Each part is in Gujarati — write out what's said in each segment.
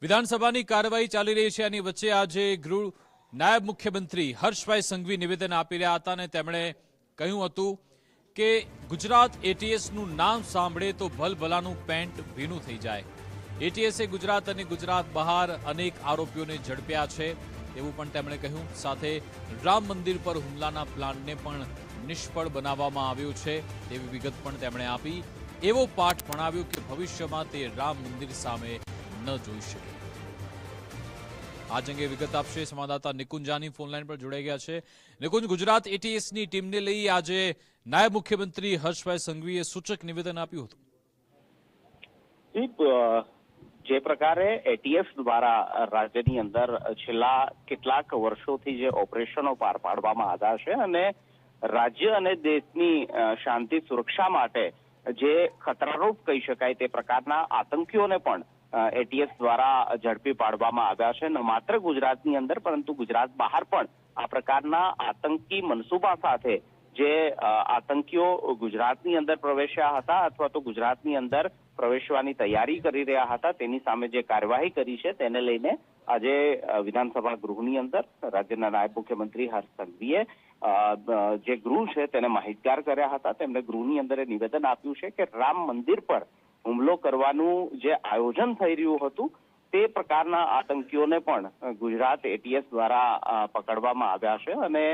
વિધાનસભાની કાર્યવાહી ચાલી રહી છે અને વચ્ચે આજે ગૃહ નાયબ મુખ્યમંત્રી હર્ષભાઈ સંઘવી નિવેદન આપી રહ્યા હતા અને તેમણે કહ્યું હતું કે ગુજરાત એટીએસનું નામ સાંભળે તો ભલભલાનું પેન્ટ ભીનું થઈ જાય। એટીએસે ગુજરાત અને ગુજરાત બહાર અનેક આરોપીઓને ઝડપ્યા છે એવું પણ તેમણે કહ્યું। સાથે રામ મંદિર પર હુમલાના પ્લાનને પણ નિષ્ફળ બનાવવામાં આવ્યો છે તેવી વિગત પણ તેમણે આપી। એવો પાઠ ભણાવ્યો કે ભવિષ્યમાં તે રામ મંદિર સામે ન જોઈ શકે। આજ અંગે વિગત આપશે સંવાદદાતા નિકુંજ જાની ફોનલાઈન પર જોડાઈ ગયા છે। નિકુંજ, ગુજરાત એટીએસની ટીમને લઈ આજે નાયબ મુખ્યમંત્રી હર્ષભાઈ સંઘવીએ સૂચક નિવેદન આપ્યું હતું। જે પ્રકારે એટીએસ દ્વારા રાજ્યની અંદર છેલ્લા કેટલાક વર્ષોથી જે ઓપરેશનો પાર પાડવામાં આવ્યા છે અને રાજ્ય અને દેશની શાંતિ સુરક્ષા માટે જે ખતરારૂપ કહી શકાય તે પ્રકારના આતંકીઓને પણ એટીએસ દ્વારા ઝડપી પાડવામાં આવ્યા છે। ન માત્ર ગુજરાતની અંદર પરંતુ ગુજરાત બહાર પણ આ પ્રકારના આતંકી મનસૂબા સાથે જે આતંકીઓ ગુજરાતની અંદર પ્રવેશ્યા હતા અથવા તો ગુજરાતની અંદર પ્રવેશવાની તૈયારી કરી રહ્યા હતા તેની સામે જે કાર્યવાહી કરી છે તેને લઈને આજે વિધાનસભા ગૃહની અંદર રાજ્યના નાયબ મુખ્યમંત્રી હર્ષ સંઘવીએ જે ગૃહ છે તેને માહિતગાર કર્યા હતા। તેમણે ગૃહની અંદર નિવેદન આપ્યું છે કે રામ મંદિર પર હુમલો કરવાનું જે આયોજન થઈ રહ્યું હતું તે પ્રકારના આતંકીઓને પણ ગુજરાત એટીએસ દ્વારા પકડવામાં આવ્યા છે અને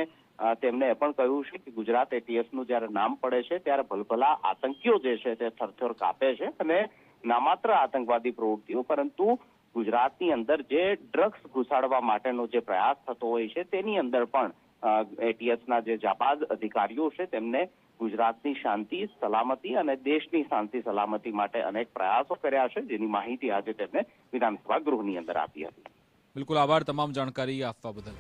તેમણે એ પણ કહ્યું છે કે ગુજરાત એટીએસનું જ્યારે નામ પડે છે ત્યારે ભલભલા આતંકીઓ જે છે તે થરથર કાપે છે અને ના માત્ર આતંકવાદી પ્રવૃત્તિઓ પરંતુ ગુજરાતની અંદર જે ડ્રગ્સ ઘુસાડવા માટેનો જે પ્રયાસ થતો હોય છે તેની અંદર પણ એટીએસના જે જાબાઝ અધિકારીઓ છે તેમને ગુજરાતની શાંતિ સલામતી અને દેશની શાંતિ સલામતી માટે અનેક પ્રયાસો કર્યા છે જેની માહિતી આજે તેમણે વિધાનસભા ગૃહની અંદર આપી હતી। બિલકુલ, આભાર તમામ જાણકારી આપવા બદલ।